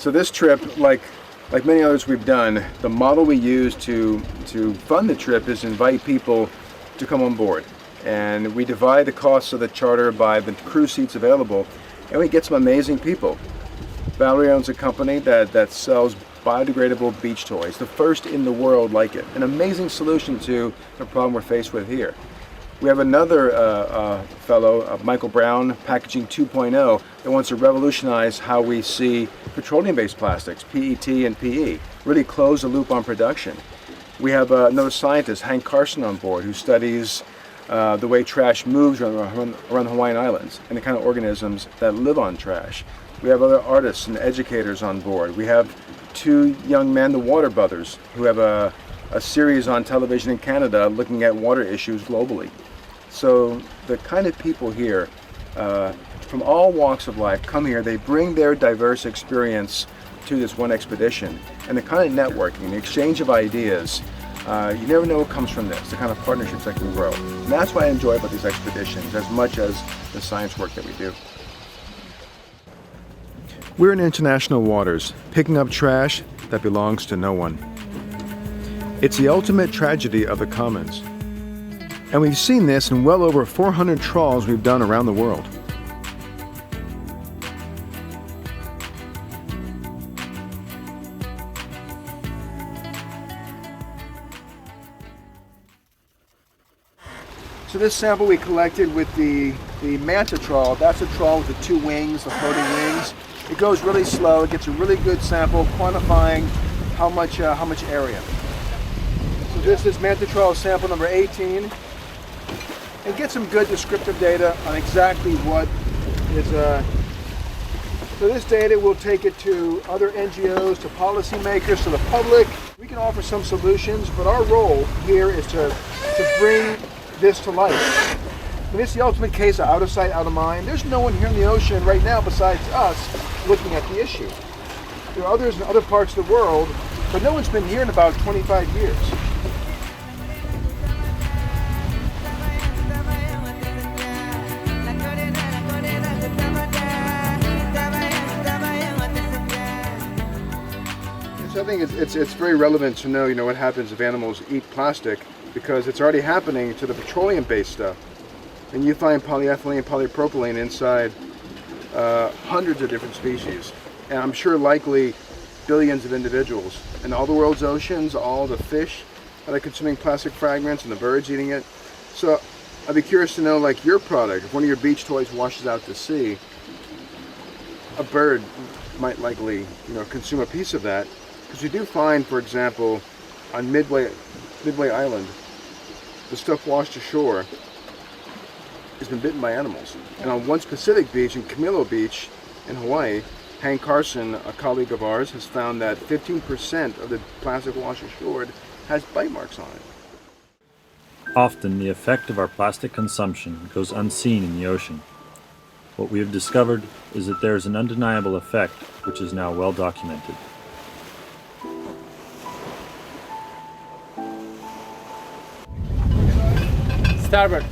So this trip, like many others we've done, the model we use to fund the trip is invite people to come on board. And we divide the costs of the charter by the cruise seats available, and we get some amazing people. Valerie owns a company that sells biodegradable beach toys, the first in the world like it. An amazing solution to the problem we're faced with here. We have another fellow, Michael Brown, Packaging 2.0, that wants to revolutionize how we see petroleum-based plastics, PET and PE, really close the loop on production. We have another scientist, Hank Carson, on board, who studies the way trash moves around the Hawaiian Islands and the kind of organisms that live on trash. We have other artists and educators on board. We have two young men, the Water Brothers, who have a series on television in Canada looking at water issues globally. So the kind of people here from all walks of life come here, they bring their diverse experience to this one expedition. And the kind of networking, the exchange of ideas, you never know what comes from this, the kind of partnerships that can grow. And that's what I enjoy about these expeditions as much as the science work that we do. We're in international waters, picking up trash that belongs to no one. It's the ultimate tragedy of the commons. And we've seen this in well over 400 trawls we've done around the world. So this sample we collected with the manta trawl, that's a trawl with the two wings, the floating wings. It goes really slow, it gets a really good sample quantifying how much area. So this is manta trawl sample number 18. And get some good descriptive data on exactly what is, so this data will take it to other NGOs, to policymakers, to the public. We can offer some solutions, but our role here is to bring this to life. And it's the ultimate case of out of sight, out of mind. There's no one here in the ocean right now besides us looking at the issue. There are others in other parts of the world, but no one's been here in about 25 years. So I think it's very relevant to know, what happens if animals eat plastic, because it's already happening to the petroleum-based stuff. And you find polyethylene, polypropylene inside hundreds of different species, and I'm sure likely billions of individuals. And all the world's oceans, all the fish that are consuming plastic fragments, and the birds eating it. So I'd be curious to know, like your product, if one of your beach toys washes out to sea, a bird might likely, consume a piece of that. Because you do find, for example, on Midway Island, the stuff washed ashore has been bitten by animals. And on one specific beach, in Camilo Beach in Hawaii, Hank Carson, a colleague of ours, has found that 15% of the plastic washed ashore has bite marks on it. Often the effect of our plastic consumption goes unseen in the ocean. What we have discovered is that there is an undeniable effect which is now well documented. Starboard.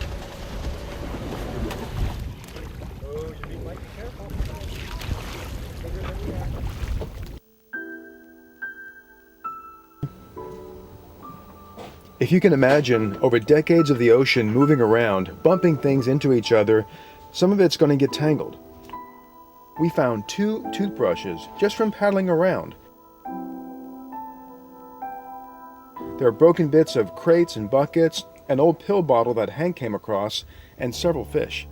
If you can imagine, over decades of the ocean moving around, bumping things into each other, some of it's going to get tangled. We found 2 toothbrushes just from paddling around. There are broken bits of crates and buckets, an old pill bottle that Hank came across, and several fish.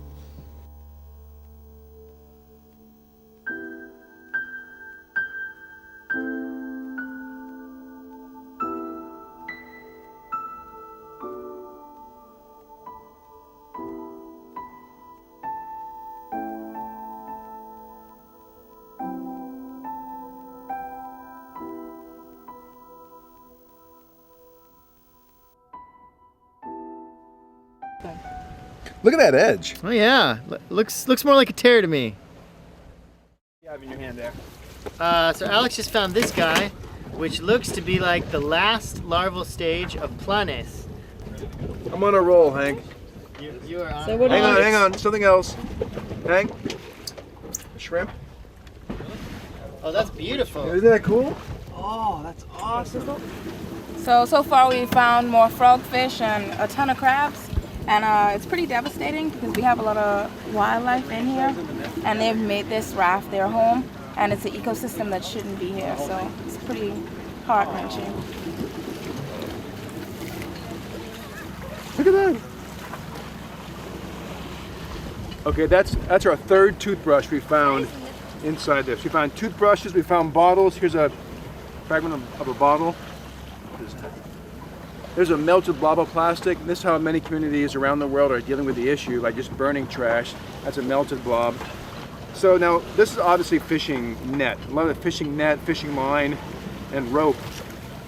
Look at that edge. Oh yeah, looks more like a tear to me. You have in your hand there. So Alex just found this guy, which looks to be like the last larval stage of Planes. I'm on a roll, Hank. You are on. So what Hang on, something else. Hank? Shrimp? Oh, that's beautiful. Isn't that cool? Oh, that's awesome. So far we found more frogfish and a ton of crabs, and it's pretty devastating because we have a lot of wildlife in here, and they've made this raft their home, and it's an ecosystem that shouldn't be here, so it's pretty heart-wrenching. Look at that. Okay, that's our third toothbrush we found inside this. We found toothbrushes, we found bottles. Here's a fragment of a bottle. What is that? There's a melted blob of plastic. This is how many communities around the world are dealing with the issue by just burning trash. That's a melted blob. So now, this is obviously fishing net. A lot of fishing net, fishing line, and rope.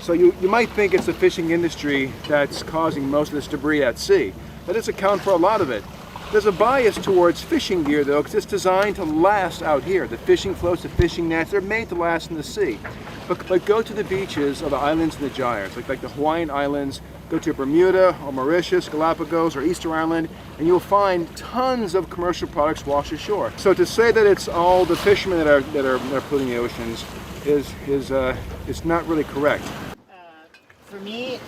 So you might think it's the fishing industry that's causing most of this debris at sea. That doesn't account for a lot of it. There's a bias towards fishing gear though, because it's designed to last out here. The fishing floats, the fishing nets, they're made to last in the sea. But go to the beaches of the islands in the Gyres, like the Hawaiian Islands, go to Bermuda or Mauritius, Galapagos or Easter Island, and you'll find tons of commercial products wash ashore. So to say that it's all the fishermen that are polluting the oceans is not really correct. For me,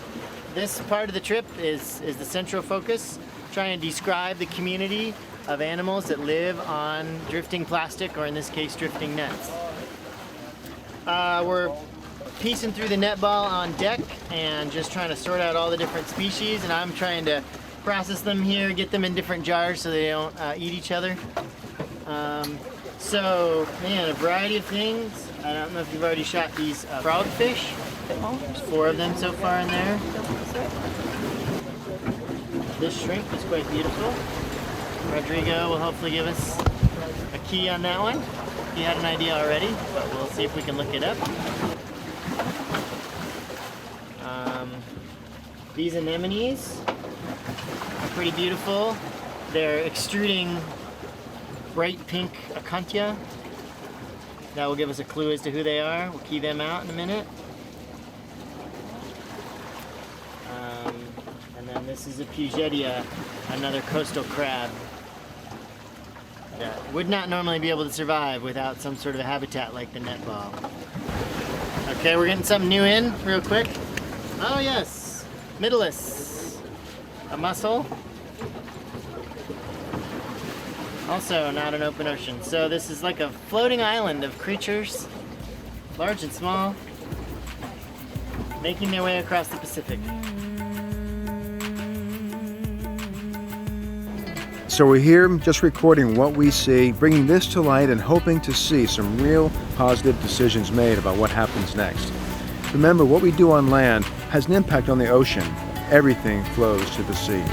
this part of the trip is the central focus, trying to describe the community of animals that live on drifting plastic, or in this case, drifting nets. We're piecing through the net ball on deck and just trying to sort out all the different species, and I'm trying to process them here, get them in different jars so they don't eat each other. So, man, a variety of things. I don't know if you've already shot these frogfish. There's 4 of them so far in there. This shrimp is quite beautiful. Rodrigo will hopefully give us a key on that one. He had an idea already, but we'll see if we can look it up. These anemones are pretty beautiful. They're extruding bright pink acanthia. That will give us a clue as to who they are. We'll key them out in a minute. And then this is a Pugetia, another coastal crab that would not normally be able to survive without some sort of a habitat like the net ball. Okay, we're getting something new in real quick. Oh yes, Middleus, a mussel. Also not an open ocean. So this is like a floating island of creatures, large and small, making their way across the Pacific. So we're here just recording what we see, bringing this to light and hoping to see some real positive decisions made about what happens next. Remember, what we do on land has an impact on the ocean. Everything flows to the sea.